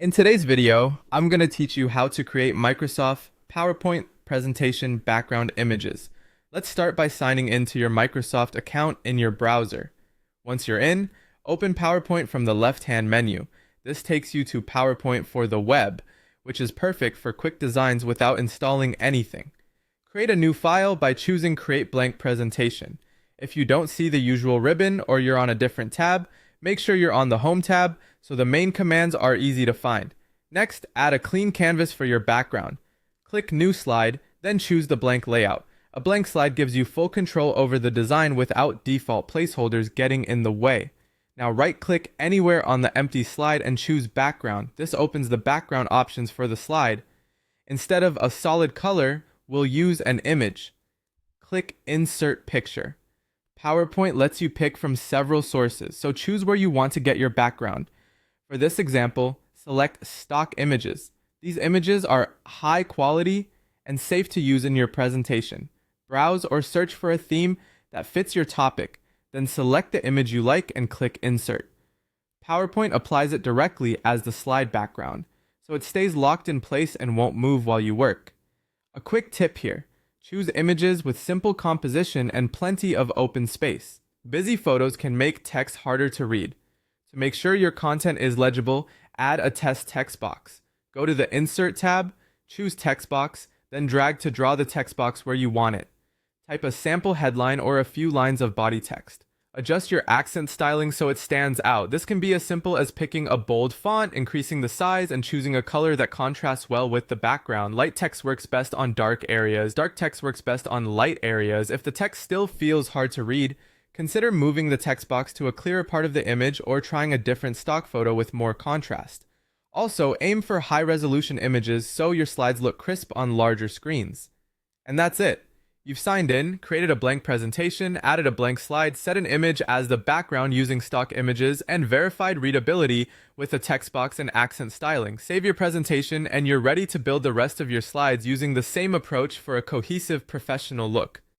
In today's video, I'm going to teach you how to create Microsoft PowerPoint presentation background images. Let's start by signing into your Microsoft account in your browser. Once you're in, open PowerPoint from the left-hand menu. This takes you to PowerPoint for the web, which is perfect for quick designs without installing anything. Create a new file by choosing Create Blank Presentation. If you don't see the usual ribbon or you're on a different tab, make sure you're on the Home tab so the main commands are easy to find. Next, add a clean canvas for your background. Click New Slide, then choose the blank layout. A blank slide gives you full control over the design without default placeholders getting in the way. Now right-click anywhere on the empty slide and choose Background. This opens the background options for the slide. Instead of a solid color, we'll use an image. Click Insert Picture. PowerPoint lets you pick from several sources, so choose where you want to get your background. For this example, select Stock Images. These images are high quality and safe to use in your presentation. Browse or search for a theme that fits your topic, then select the image you like and click Insert. PowerPoint applies it directly as the slide background, so it stays locked in place and won't move while you work. A quick tip here. Choose images with simple composition and plenty of open space. Busy photos can make text harder to read. To make sure your content is legible, add a test text box. Go to the Insert tab, choose Text Box, then drag to draw the text box where you want it. Type a sample headline or a few lines of body text. Adjust your accent styling so it stands out. This can be as simple as picking a bold font, increasing the size, and choosing a color that contrasts well with the background. Light text works best on dark areas. Dark text works best on light areas. If the text still feels hard to read, consider moving the text box to a clearer part of the image or trying a different stock photo with more contrast. Also, aim for high-resolution images so your slides look crisp on larger screens. And that's it. You've signed in, created a blank presentation, added a blank slide, set an image as the background using stock images, and verified readability with a text box and accent styling. Save your presentation and you're ready to build the rest of your slides using the same approach for a cohesive professional look.